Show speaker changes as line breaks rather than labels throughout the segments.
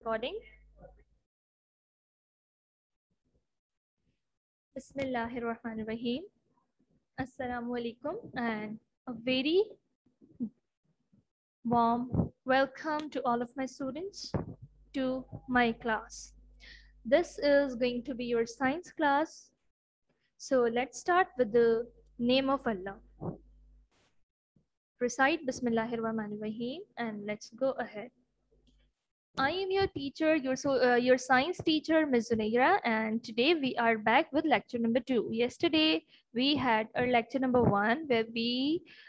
Recording. Bismillahirrahmanirrahim. Assalamu alaikum and a very warm welcome to all of my students to my class. This is going to be your science class. So let's start with the name of Allah. Recite Bismillahirrahmanirrahim and let's go ahead. I am your teacher, your science teacher, Ms. Zunaira, and today we are back with lecture number 2. Yesterday we had our lecture number 1 where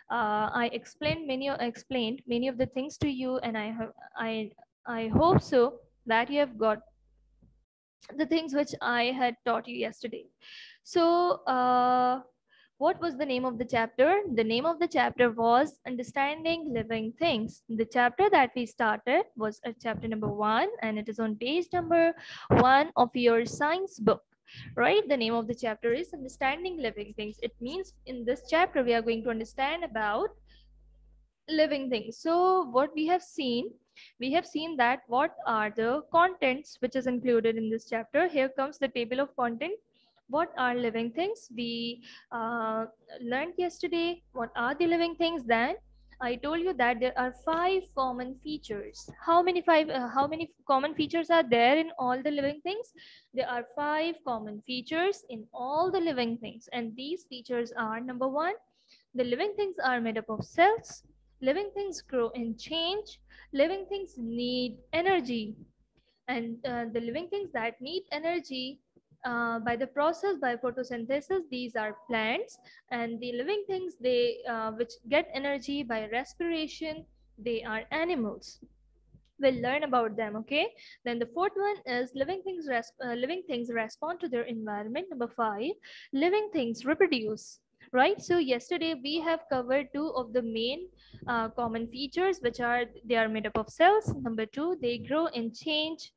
I explained many of the things to you, and I hope so that you have got the things which I had taught you yesterday. So what was the name of the chapter? The name of the chapter was Understanding Living Things. The chapter that we started was chapter number 1, and it is on page number 1 of your science book. Right? The name of the chapter is Understanding Living Things. It means in this chapter we are going to understand about living things. So what we have seen that what are the contents which is included in this chapter. Here comes the table of content. What are living things? We learned yesterday what are the living things. Then I told you that there are 5 common features. How many common features are there in all the living things? There are 5 common features in all the living things, and these features are: number 1, the living things are made up of cells. Living things grow and change. Living things need energy. And the living things that need energy by the process by photosynthesis, these are plants. And the living things which get energy by respiration, they are animals. We'll learn about them. Okay, then the fourth one is living things respond to their environment. Number 5, living things reproduce. Right, so yesterday we have covered 2 of the main common features, which are they are made up of cells. Number 2, they grow and change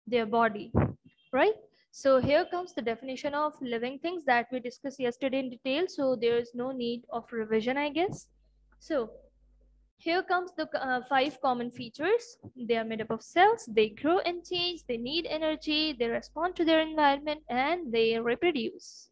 their body. Right, so here comes the definition of living things that we discussed yesterday in detail, so there is no need of revision, I guess. So here comes the 5 common features. They are made up of cells, they grow and change, they need energy, they respond to their environment, and they reproduce.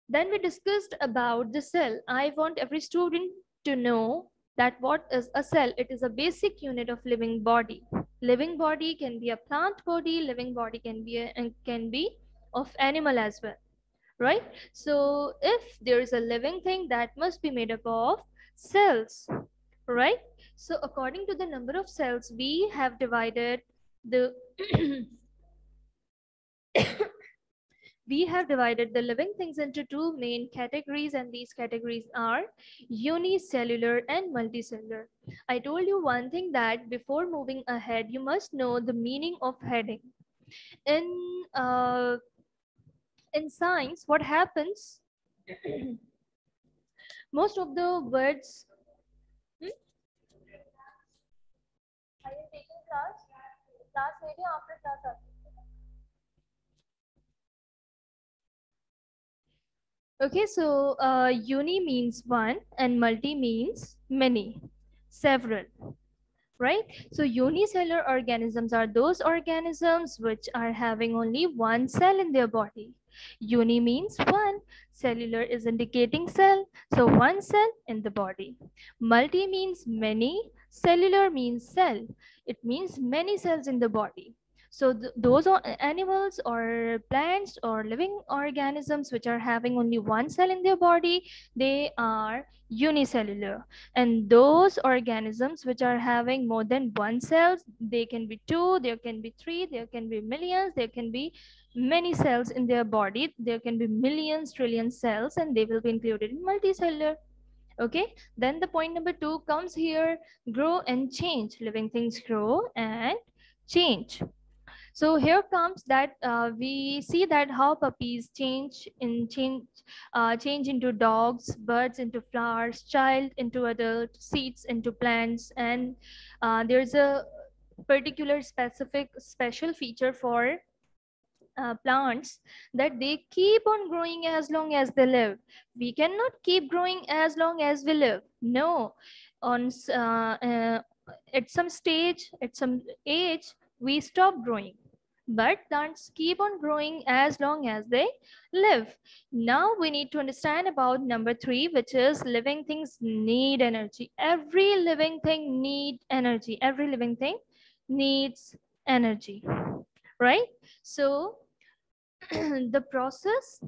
Then we discussed about the cell. I want every student to know that what is a cell. It is a basic unit of living body. Living body can be a plant body, living body can be of animal as well. Right? So if there is a living thing, that must be made up of cells. Right, so according to the number of cells, we have divided the we have divided the living things into 2 main categories, and these categories are unicellular and multicellular. I told you one thing, that before moving ahead you must know the meaning of heading. in uh, in science, what happens, most of the words. Are you taking class? Class maybe after class. Okay, so uni means one and multi means many, several, right? So unicellular organisms are those organisms which are having only one cell in their body. Uni means one, cellular is indicating cell, so one cell in the body. Multi means many, cellular means cell. It means many cells in the body. So those are animals or plants or living organisms which are having only one cell in their body, they are unicellular. And those organisms which are having more than one cells, they can be 2, there can be 3, there can be millions, there can be many cells in their body, there can be millions, trillion cells, and they will be included in multicellular. Okay, then the point number 2 comes here: grow and change. Living things grow and change. So here comes that we see that how puppies change into dogs, birds into flowers, child into adult, seeds into plants, and there's a particular special feature for plants, that they keep on growing as long as they live. We cannot keep growing as long as we live. No, on at some age, we stop growing. But plants keep on growing as long as they live. Now we need to understand about number 3, which is living things need energy. Every living thing need energy. Every living thing needs energy, right? So the process,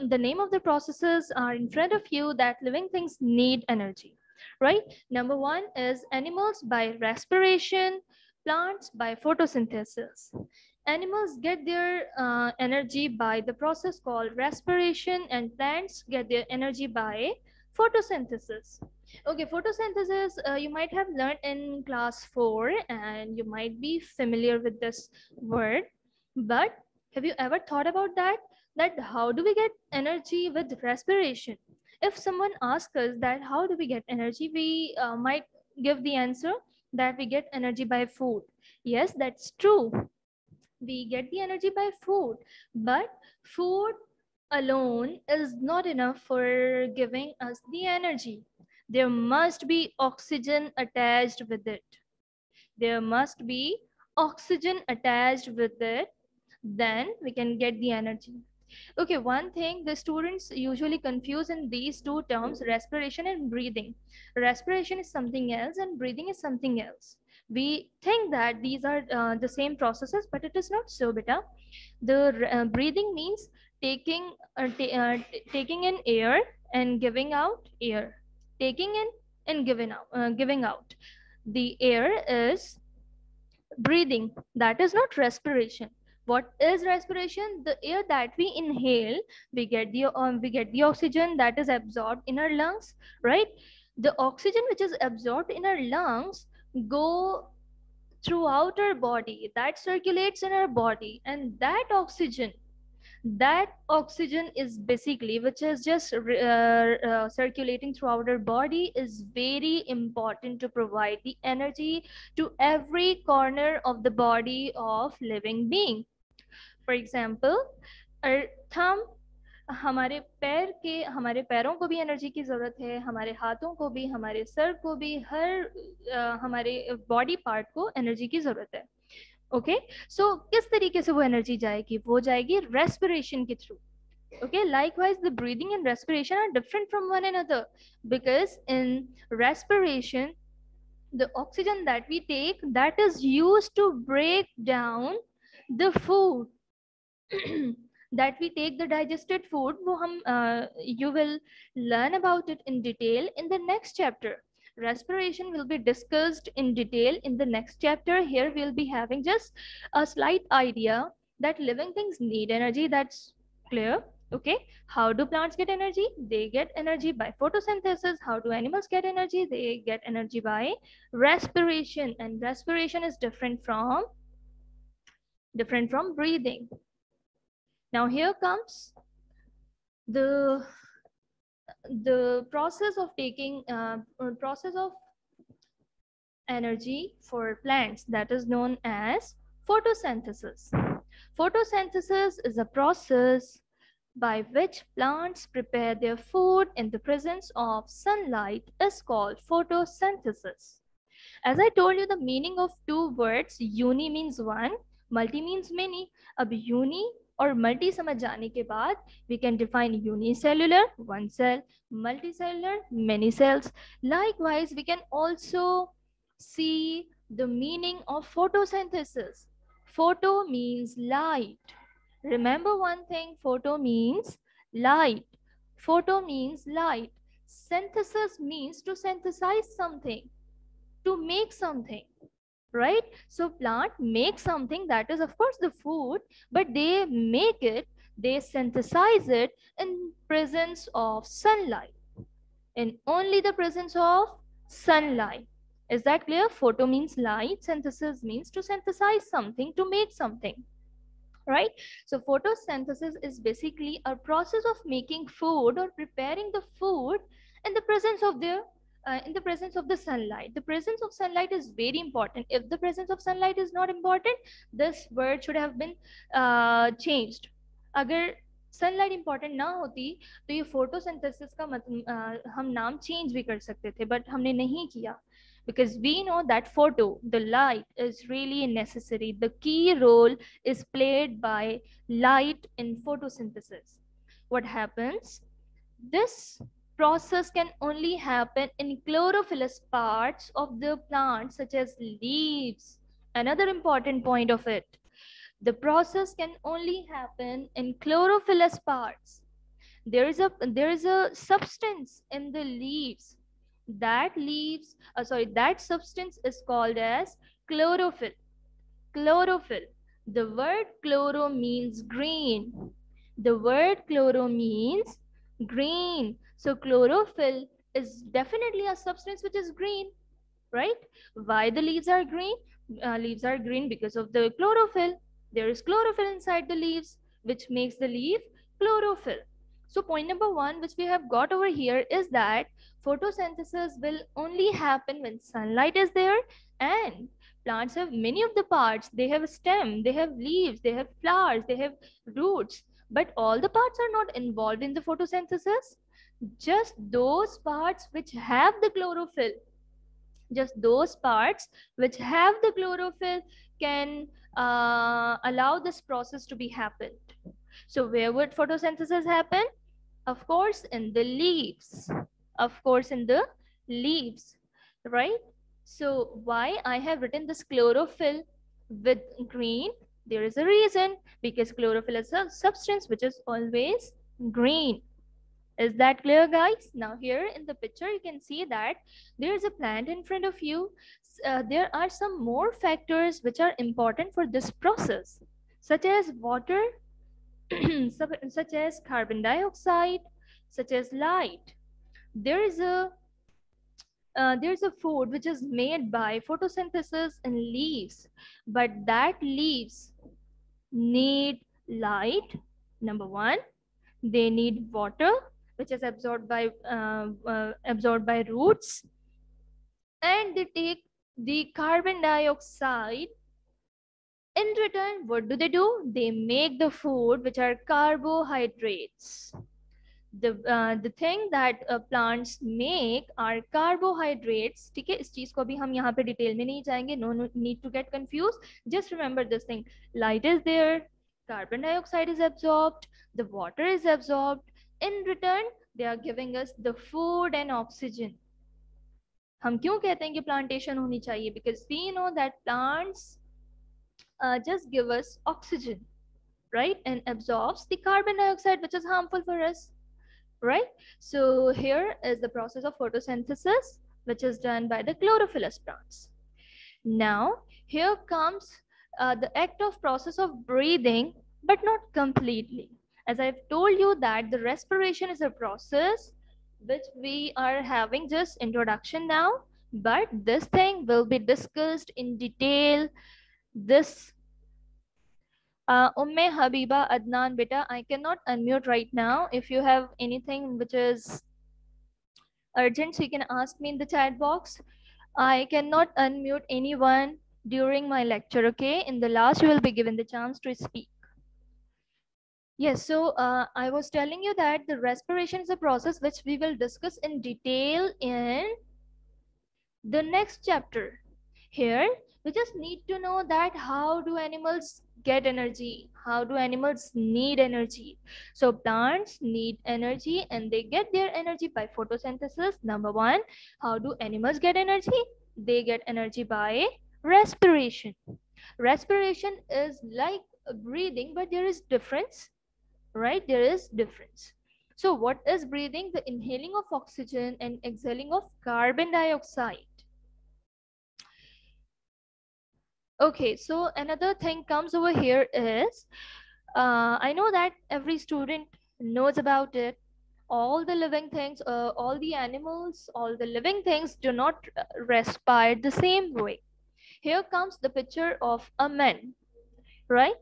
the name of the processes are in front of you that living things need energy, right? Number 1 is animals by respiration, plants by photosynthesis. Animals get their energy by the process called respiration, and plants get their energy by photosynthesis. Okay, photosynthesis, you might have learned in class 4 and you might be familiar with this word, but have you ever thought about that how do we get energy with respiration? If someone asks us that how do we get energy, we might give the answer that we get energy by food. Yes, that's true, we get the energy by food, but food alone is not enough for giving us the energy. There must be oxygen attached with it. There must be oxygen attached with it, then we can get the energy. Okay, one thing the students usually confuse in these two terms, respiration and breathing. Respiration is something else and breathing is something else. We think that these are the same processes, but it is not so, beta. The breathing means taking in air and giving out air. Taking in and giving out. The air is breathing, that is not respiration. What is respiration? The air that we inhale, we get the oxygen that is absorbed in our lungs, right? The oxygen which is absorbed in our lungs go throughout our body, that circulates in our body, and that oxygen is basically which is just circulating throughout our body is very important to provide the energy to every corner of the body of living being. For example, our thumb, हमारे पैरों को भी energy की ज़रूरत है, हमारे हाथों को भी, हमारे सर को भी, हमारे बॉडी पार्ट को एनर्जी की ज़रूरत है. ओके, सो किस तरीके से वो एनर्जी जाएगी? वो जाएगी रेस्पिरेशन के through. Okay, likewise the breathing and respiration are different from one another, because in respiration the oxygen that we take, that is used to break down the food that we take, the digested food, वो हम you will learn about it in detail in the next chapter. Respiration will be discussed in detail in the next chapter. Here we'll be having just a slight idea that living things need energy. That's clear. Okay, how do plants get energy? They get energy by photosynthesis. How do animals get energy? They get energy by respiration, and respiration is different from breathing. Now here comes the process of taking process of energy for plants, that is known as photosynthesis. Photosynthesis is a process by which plants prepare their food in the presence of sunlight is called photosynthesis. As I told you, the meaning of two words, uni means one, multi means many. अब uni और multi समझ जाने के बाद we can define unicellular, one cell, multicellular, many cells. Likewise, we can also see the meaning of photosynthesis. Photo means light. Remember one thing, photo means light. Photo means light. Synthesis means to synthesize something, to make something, right? So plant makes something, that is of course the food, but they make it, they synthesize it in presence of sunlight, in only the presence of sunlight. Is that clear? Photo means light, synthesis means to synthesize something, to make something, right? So photosynthesis is basically a process of making food or preparing the food in the presence of the sunlight. The presence of sunlight is very important. If the presence of sunlight is not important, this word should have been changed. अगर sunlight important ना होती तो ये photosynthesis का हम नाम change भी कर सकते थे, बट हमने नहीं किया because we know that photo, the light is really necessary. The key role is played by light in photosynthesis. What happens? This process can only happen in chlorophyllous parts of the plant, such as leaves. Another important point of it, the process can only happen in chlorophyllous parts. There is a substance in the leaves. That substance is called as chlorophyll. Chlorophyll. The word chloro means green. The word chloro means green. So chlorophyll is definitely a substance which is green, right? Why the leaves are green? Leaves are green because of the chlorophyll. There is chlorophyll inside the leaves, which makes the leaf chlorophyll. So point number one, which we have got over here, is that photosynthesis will only happen when sunlight is there, and plants have many of the parts. They have a stem, they have leaves, they have flowers, they have roots, but all the parts are not involved in the photosynthesis. Just those parts which have the chlorophyll, just those parts which have the chlorophyll can allow this process to be happened. So where would photosynthesis happen? Of course in the leaves. Of course in the leaves, right? So why I have written this chlorophyll with green? There is a reason, because chlorophyll is a substance which is always green. Is that clear, guys? Now here in the picture, you can see that there is a plant in front of you. There are some more factors which are important for this process, such as water, such as carbon dioxide, such as light. There is a there's a food which is made by photosynthesis in leaves, but that leaves need light, number one. They need water, which is absorbed by roots, and they take the carbon dioxide. In return, what do? They make the food, which are carbohydrates. The thing that plants make are carbohydrates. ठीक है, इस चीज को भी हम यहाँ पे detail में नहीं जाएंगे. No need to get confused. Just remember this thing: light is there, carbon dioxide is absorbed, the water is absorbed. In return, they are giving us the food and oxygen. हम क्यों कहते हैं कि plantation होनी चाहिए? Because we know that plants just give us oxygen, right, and absorbs the carbon dioxide, which is harmful for us, right? So here is the process of photosynthesis, which is done by the chlorophyllous plants. Now here comes the act of process of breathing, but not completely. As I've told you that the respiration is a process which we are having just introduction now, but this thing will be discussed in detail. This Umme Habiba Adnan beta, I cannot unmute right now. If you have anything which is urgent, so you can ask me in the chat box. I cannot unmute anyone during my lecture, okay? In the last, you will be given the chance to speak. Yes, so I was telling you that the respiration is a process which we will discuss in detail in the next chapter. Here, we just need to know that how do animals get energy? How do animals need energy? So plants need energy and they get their energy by photosynthesis. Number one, how do animals get energy? They get energy by respiration. Respiration is like breathing, but there is difference, right? There is difference. So what is breathing? The inhaling of oxygen and exhaling of carbon dioxide. Okay, so another thing comes over here is, I know that every student knows about it. All the living things, all the animals, all the living things do not respire the same way. Here comes the picture of a man, right?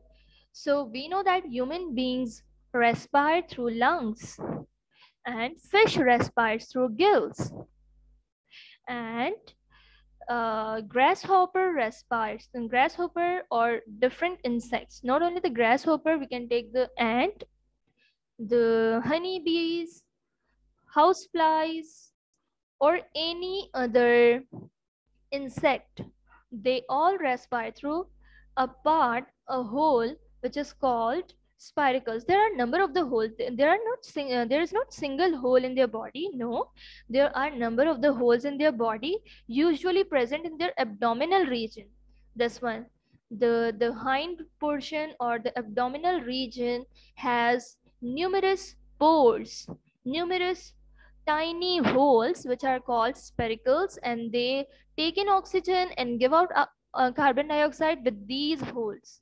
So we know that human beings respire through lungs, and fish respires through gills, and grasshopper respires. And grasshopper or different insects, not only the grasshopper, we can take the ant, the honeybees, houseflies, or any other insect, they all respire through a part, a hole, which is called spiracles. There are a number of the holes. There are not there is not single hole in their body. No, there are number of the holes in their body, usually present in their abdominal region. This one, the hind portion or the abdominal region has numerous pores, numerous tiny holes which are called spiracles, and they take in oxygen and give out carbon dioxide with these holes.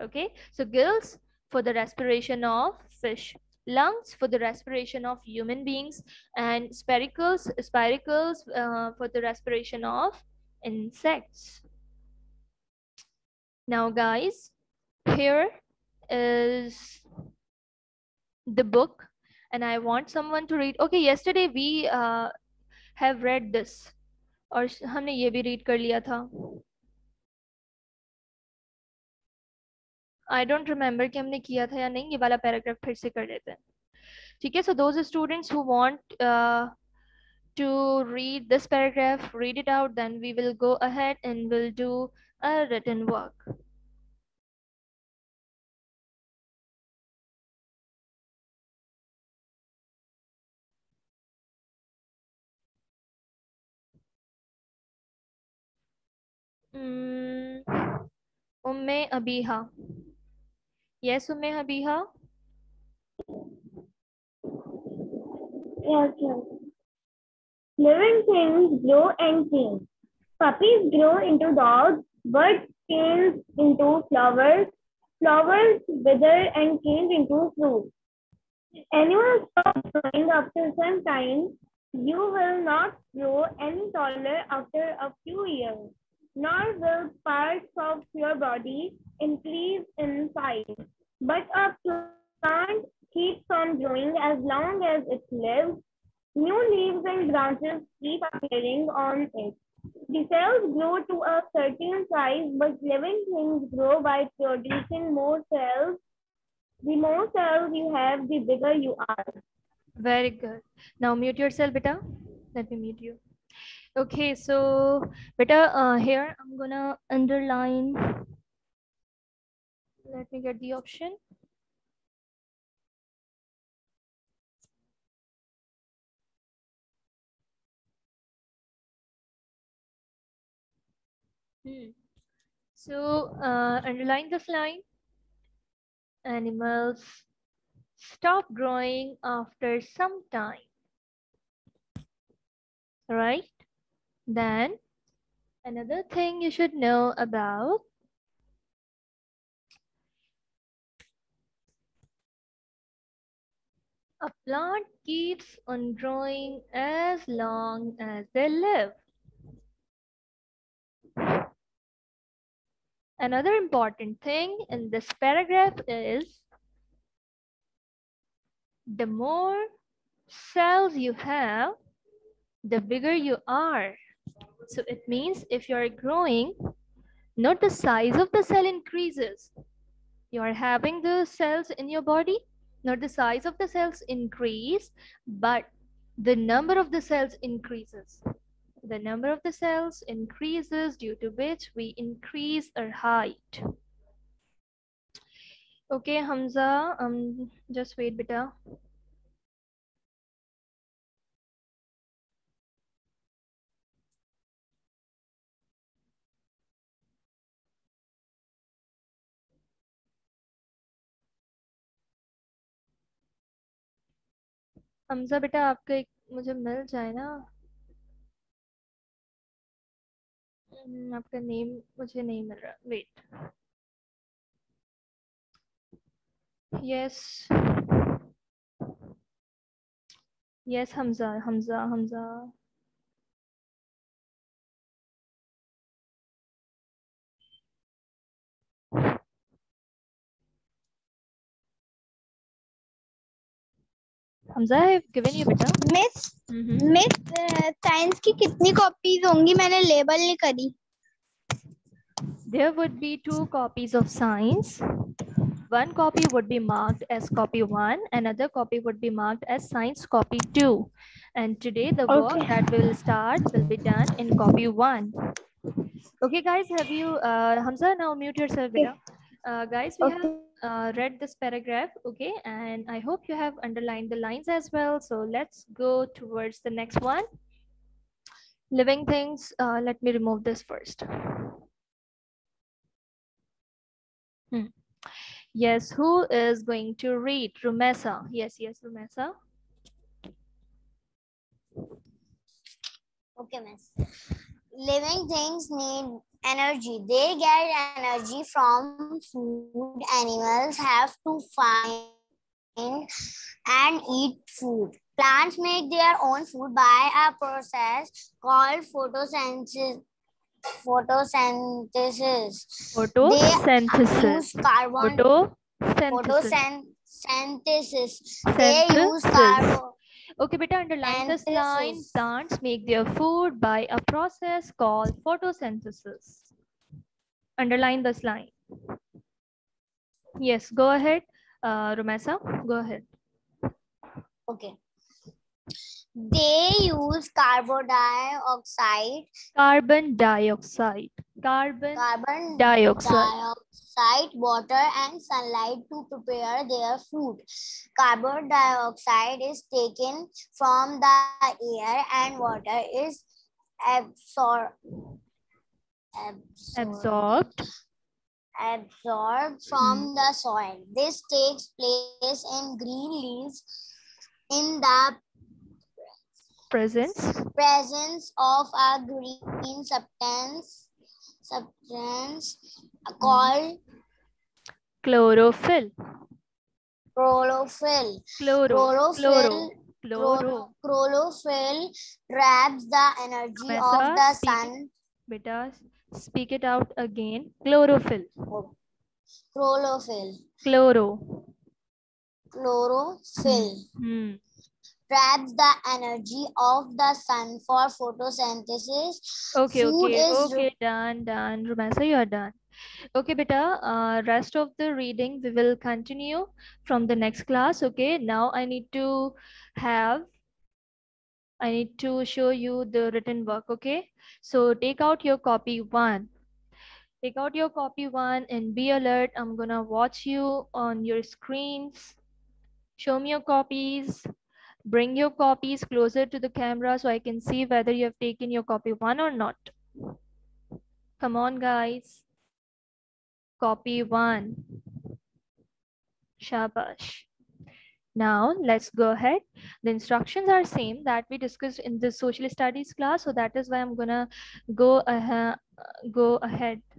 Okay, so gills for the respiration of fish, lungs for the respiration of human beings, and spiracles for the respiration of insects. Now guys, here is the book, and I want someone to read. Okay, yesterday we have read this, और हमने ये भी read कर लिया था. I don't remember कि हमने किया था या नहीं. ये वाला पैराग्राफ फिर से कर लेते हैं. ठीक है. So those students who want to read this paragraph, read it out, then we will go ahead and we'll do a written work. Umme Abiha. Yes, Umme Abiha.
Yes, yes. Living things grow and change. Puppies grow into dogs, birds change into flowers, flowers wither and change into fruit. Animals stop growing after some time. You will not grow any taller after a few years, nor will parts of your body increase in size. But a plant keeps on growing as long as it lives. New leaves and branches keep appearing on it. The cells grow to a certain size, but living things grow by producing more cells. The more cells you have, the bigger you are.
Very good. Now mute yourself, beta. Let me mute you. Okay, so beta, here I'm gonna underline. Let me get the option. So underline this line. Animals stop growing after some time. Right? Then another thing you should know about a plant keeps on growing as long as they live. Another important thing in this paragraph is the more cells you have, the bigger you are. So it means if you are growing, not the size of the cell increases. You are having the cells in your body, not the size of the cells increase, but the number of the cells increases. The number of the cells increases, due to which we increase our height. Okay, Hamza, just wait, beta. Hamza बेटा आपका एक मुझे मिल जाए ना, आपका name मुझे नहीं मिल रहा. Wait. Yes yes Hamza Hamza Hamza. Hamza I have given you बेटा.
मिस साइंस की कितनी कॉपीज होंगी? मैंने लेबल नहीं करी.
There would be 2 copies of science. One copy would be marked as copy 1, another copy would be marked as science copy 2. And today the work
Okay.
that we will start will be done in copy 1. Okay, guys, have you, Hamza, now mute yourself, beta. Guys, we have
Okay.
read this paragraph, okay, and I hope you have underlined the lines as well. So let's go towards the next one. Living things, let me remove this first. Yes, who is going to read? Rumesa. Yes, Rumesa.
Okay, miss. Living things need energy. They get energy from food. Animals have to find and eat food. Plants make their own food by a process called photosynthesis. Photosynthesis. They use
Photosynthesis.
carbon.
Photosynthesis.
Photosynthesis. They use
Synthesis.
carbon.
Okay, beta, underline this line.
Synthesis.
Plants make their food by a process called photosynthesis. Underline this line. Yes, go ahead. Rumesa, go ahead.
Okay. They use carbon dioxide.
Carbon dioxide. Carbon dioxide.
Water, and sunlight to prepare their food. Carbon dioxide is taken from the air and water is absorbed from the soil. This takes place in green leaves in the presence of a green substance called
chlorophyll.
Chlorophyll traps the energy of the sun.
Beta, speak it out again. Chlorophyll. Chlorophyll. Traps
the energy of the sun for photosynthesis.
Okay, done. Rumesa, you are done. Okay, beta, rest of the reading we will continue from the next class. Okay, now I need to show you the written work. Okay, so take out your copy 1. Take out your copy 1 and be alert. I'm gonna watch you on your screens. Show me your copies. Bring your copies closer to the camera so I can see whether you have taken your copy 1 or not. Come on, guys. Copy 1. Shabash. Now let's go ahead. The instructions are same that we discussed in the social studies class, so that is why I'm gonna go ahead.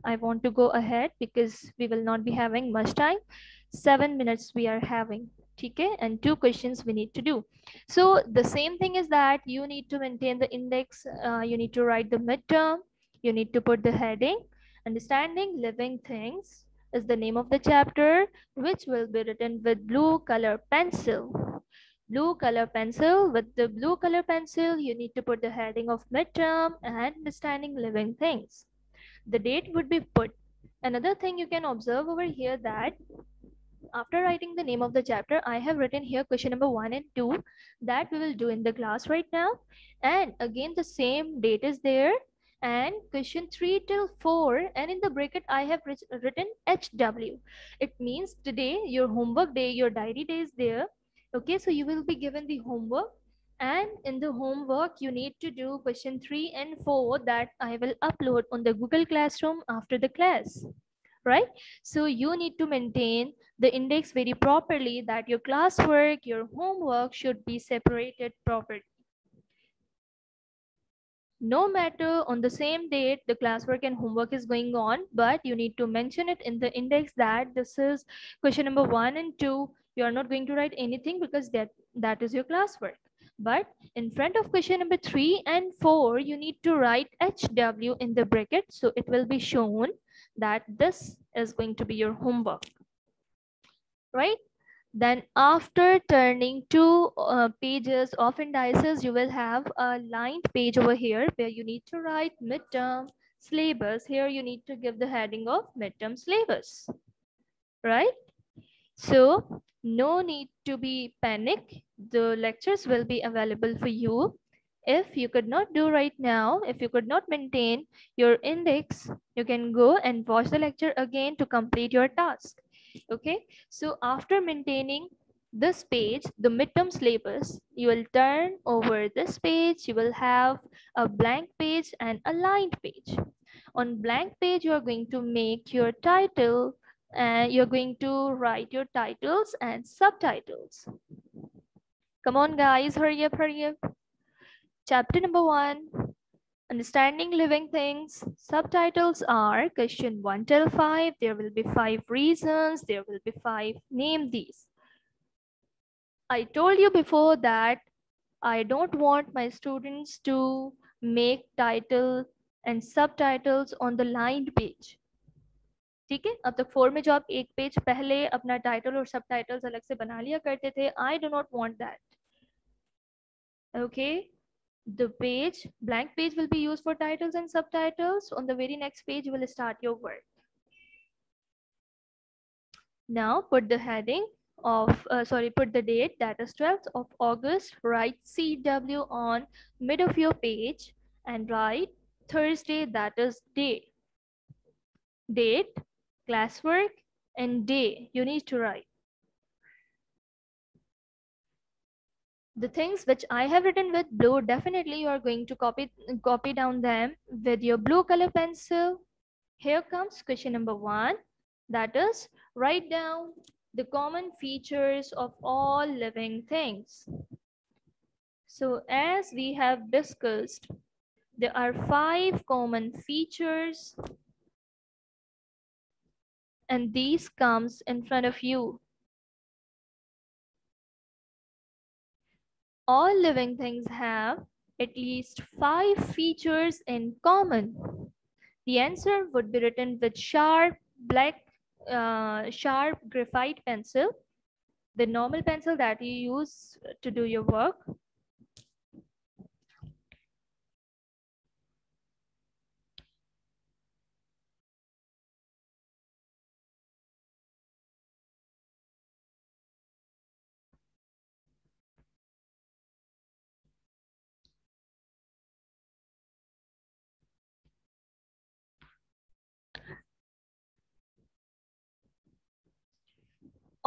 I want to go ahead because we will not be having much time. 7 minutes we are having. Okay, and 2 questions we need to do. So the same thing is that you need to maintain the index. You need to write the midterm. You need to put the heading. Understanding living things is the name of the chapter, which will be written with blue color pencil. Blue color pencil. With the blue color pencil, you need to put the heading of midterm and understanding living things. The date would be put. Another thing you can observe over here that after writing the name of the chapter, I have written here question number 1 and 2 that we will do in the class right now. And again, the same date is there. And question 3 till 4. And in the bracket, I have written HW. It means today, your homework day, your diary day is there. Okay, so you will be given the homework. And in the homework, you need to do question 3 and 4 that I will upload on the Google Classroom after the class. Right? So you need to maintain the index very properly, that your classwork, your homework should be separated properly. No matter on the same date the classwork and homework is going on, but you need to mention it in the index that this is question number 1 and 2. You are not going to write anything because that is your classwork. But in front of question number 3 and 4, you need to write HW in the bracket, so it will be shown that this is going to be your homework. Right? Then after turning 2 pages of indices, you will have a lined page over here where you need to write midterm syllabus. Here you need to give the heading of midterm syllabus. Right? So no need to be panic. The lectures will be available for you. If you could not do right now, if you could not maintain your index, you can go and watch the lecture again to complete your task. Okay, so after maintaining this page, the midterm syllabus, you will turn over this page. You will have a blank page and a lined page. On blank page, you are going to make your title and you're going to write your titles and subtitles. Come on, guys, hurry up, hurry up. Chapter number 1, Understanding Living Things. Subtitles are question 1 till 5. There will be 5 reasons. There will be 5. Name these. I told you before that I don't want my students to make title and subtitles on the lined page. ठीक है, अब तक 4 में जो आप एक page पहले अपना टाइटल और सबटाइटल्स अलग से बना लिया करते थे, I do not want that. Okay, the page, blank page will be used for titles and subtitles. On the very next page, you will start your work. Now put the heading of, put the date, that is 12th of August. Write CW on mid of your page and write Thursday, that is day. Date, classwork, and day you need to write. The things which I have written with blue, definitely you are going to copy down them with your blue color pencil. Here comes question number 1. That is, write down the common features of all living things. So as we have discussed, there are 5 common features and these comes in front of you. All living things have at least 5 features in common. The answer would be written with sharp graphite pencil, the normal pencil that you use to do your work.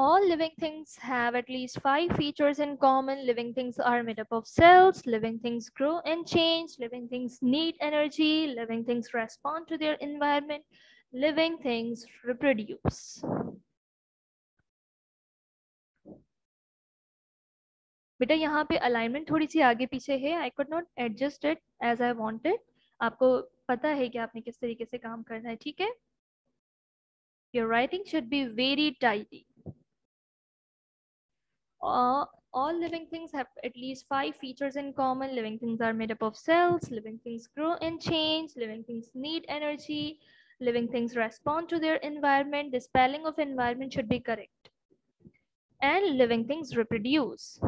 All living things have at least 5 features in common. Living things are made up of cells. Living things grow and change. Living things need energy. Living things respond to their environment. Living things reproduce. बेटा यहाँ पे alignment थोड़ी सी आगे पीछे है. I could not adjust it as I wanted. आपको पता है कि आपने किस तरीके से काम करना है, ठीक है? Your writing should be very tidy. All living things have at least 5 features in common. Living things are made up of cells. Living things grow and change. Living things need energy. Living things respond to their environment. The spelling of environment should be correct. And living things reproduce.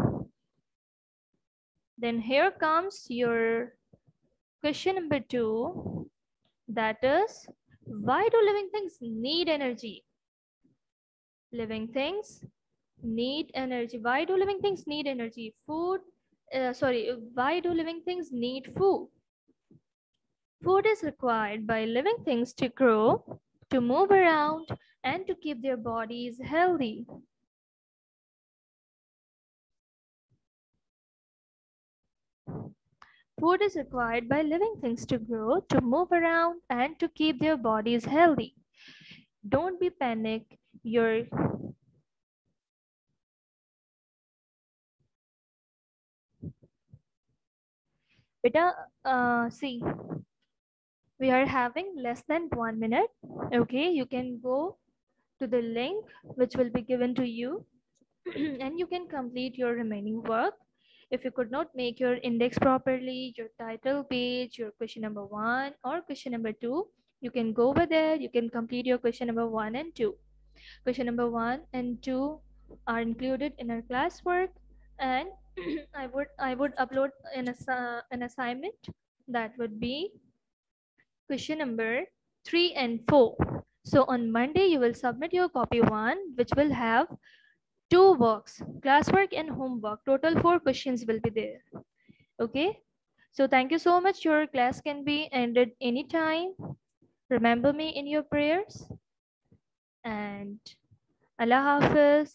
Then here comes your question number 2. That is, why do living things need energy? Living things need energy. Why do living things need energy? Why do living things need food? Food is required by living things to grow, to move around, and to keep their bodies healthy. Food is required by living things to grow, to move around, and to keep their bodies healthy. Don't be panic. Beta, see, we are having less than 1 minute. Okay, you can go to the link which will be given to you and you can complete your remaining work. If you could not make your index properly, your title page, your question number 1 or question number 2, you can go over there. You can complete your question number 1 and 2. Question number 1 and 2 are included in our classwork, and I would upload an assignment that would be question number 3 and 4. So on Monday, you will submit your copy 1, which will have 2 works, classwork and homework. Total 4 questions will be there. Okay. So thank you so much. Your class can be ended anytime. Remember me in your prayers. And Allah Hafiz.